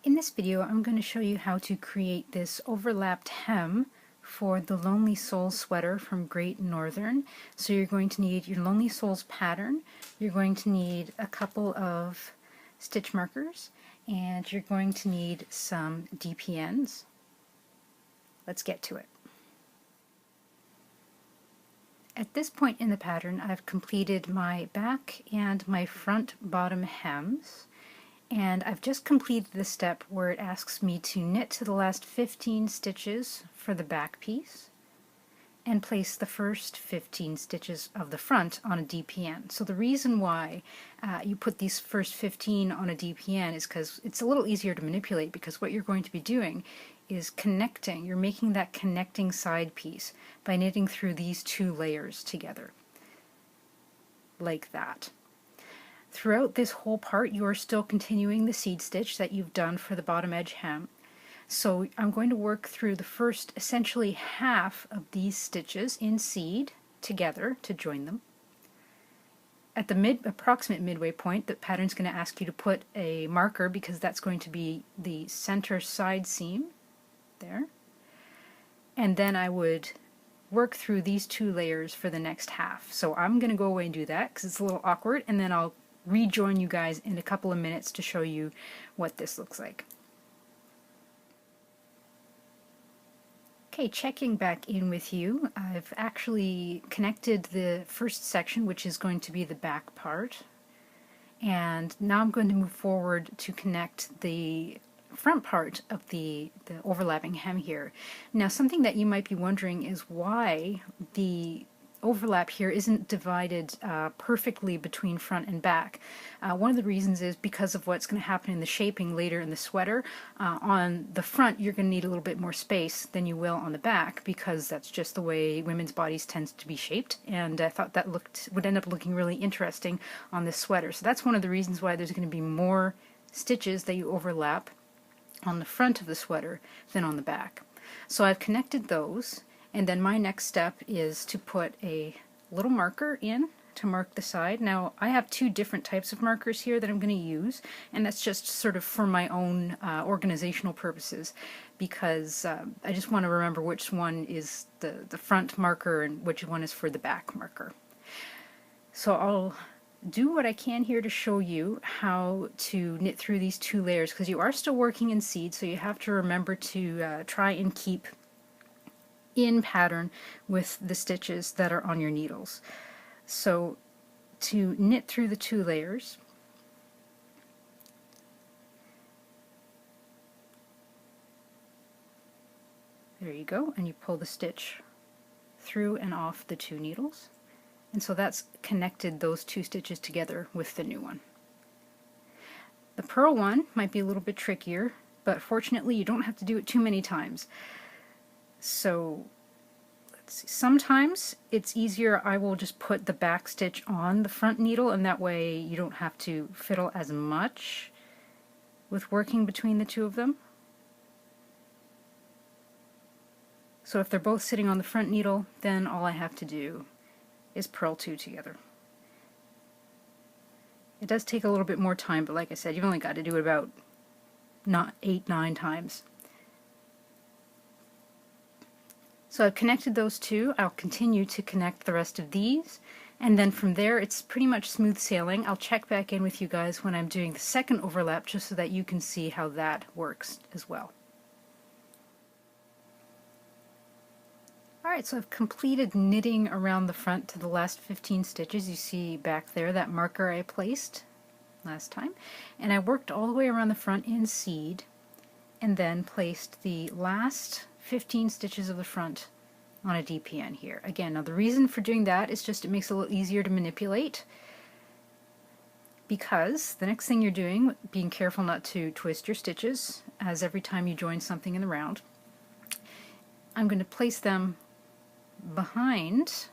In this video, I'm going to show you how to create this overlapped hem for the Lonely Soul sweater from Great Northern. So you're going to need your Lonely Souls pattern, you're going to need a couple of stitch markers, and you're going to need some DPNs. Let's get to it. At this point in the pattern, I've completed my back and my front bottom hems. And I've just completed the step where it asks me to knit to the last 15 stitches for the back piece and place the first 15 stitches of the front on a DPN. So the reason why you put these first 15 on a DPN is because it's a little easier to manipulate, because what you're going to be doing is connecting. You're making that connecting side piece by knitting through these two layers together, like that. Throughout this whole part, you are still continuing the seed stitch that you've done for the bottom edge hem. So I'm going to work through the first essentially half of these stitches in seed together to join them. At the approximate midway point, the pattern's going to ask you to put a marker, because that's going to be the center side seam there. And then I would work through these two layers for the next half. So I'm going to go away and do that because it's a little awkward, and then I'll rejoin you guys in a couple of minutes to show you what this looks like. Okay, checking back in with you, I've actually connected the first section, which is going to be the back part, and now I'm going to move forward to connect the front part of the overlapping hem here. Now, something that you might be wondering is why the overlap here isn't divided perfectly between front and back. One of the reasons is because of what's going to happen in the shaping later in the sweater. On the front, you're going to need a little bit more space than you will on the back, because that's just the way women's bodies tend to be shaped, and I thought that would end up looking really interesting on this sweater. So that's one of the reasons why there's going to be more stitches that you overlap on the front of the sweater than on the back. So I've connected those. And then my next step is to put a little marker in to mark the side. Now, I have two different types of markers here that I'm going to use, and that's just sort of for my own organizational purposes, because I just want to remember which one is the front marker and which one is for the back marker. So I'll do what I can here to show you how to knit through these two layers, because you are still working in seed, so you have to remember to try and keep in pattern with the stitches that are on your needles. So to knit through the two layers, there you go, and you pull the stitch through and off the two needles, and so that's connected those two stitches together with the new one. The purl one might be a little bit trickier, but fortunately you don't have to do it too many times. So let's see. Sometimes it's easier, I will just put the back stitch on the front needle, and that way you don't have to fiddle as much with working between the two of them. So if they're both sitting on the front needle, then all I have to do is purl two together. It does take a little bit more time, but like I said, you've only got to do it about 8-9 times. So I've connected those two. I'll continue to connect the rest of these, and then from there it's pretty much smooth sailing. I'll check back in with you guys when I'm doing the second overlap, just so that you can see how that works as well. Alright, so I've completed knitting around the front to the last 15 stitches. You see back there that marker I placed last time, and I worked all the way around the front in seed, and then placed the last 15 stitches of the front on a DPN here. Again, now the reason for doing that is just it makes it a little easier to manipulate, because the next thing you're doing, being careful not to twist your stitches, as every time you join something in the round, I'm going to place them behind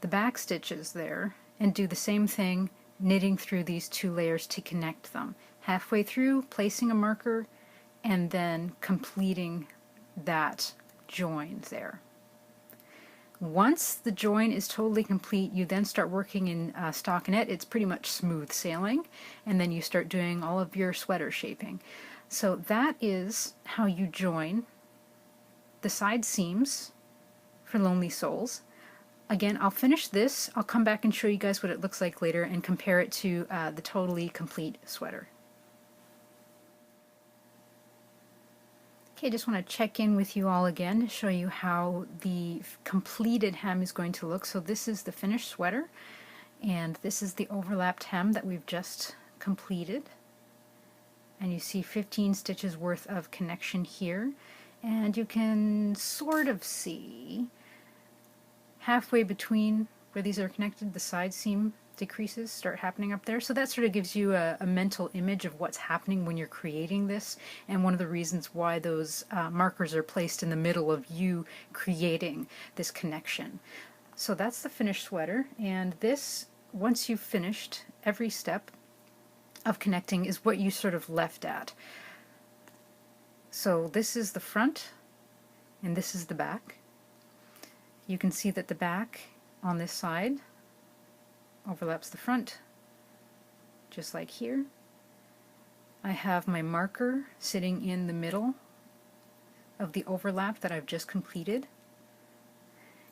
the back stitches there and do the same thing, knitting through these two layers to connect them. Halfway through, placing a marker, and then completing that join there. Once the join is totally complete, you then start working in stockinette. It's pretty much smooth sailing, and then you start doing all of your sweater shaping. So that is how you join the side seams for Lonely Souls. Again, I'll finish this. I'll come back and show you guys what it looks like later and compare it to the totally complete sweater. Okay, just want to check in with you all again to show you how the completed hem is going to look. So this is the finished sweater, and this is the overlapped hem that we've just completed. And you see 15 stitches worth of connection here, and you can sort of see halfway between where these are connected, the side seam decreases start happening up there. So that sort of gives you a mental image of what's happening when you're creating this, and one of the reasons why those markers are placed in the middle of you creating this connection. So that's the finished sweater, and this, once you've finished every step of connecting, is what you sort of left at. So this is the front, and this is the back. You can see that the back on this side overlaps the front, just like here. I have my marker sitting in the middle of the overlap that I've just completed.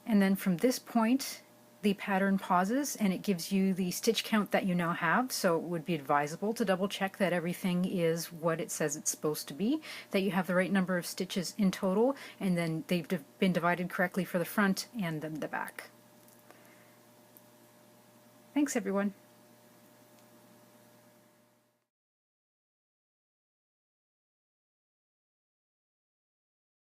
And then from this point, the pattern pauses and it gives you the stitch count that you now have, so it would be advisable to double check that everything is what it says it's supposed to be, that you have the right number of stitches in total, and then they've been divided correctly for the front and then the back. Thanks everyone.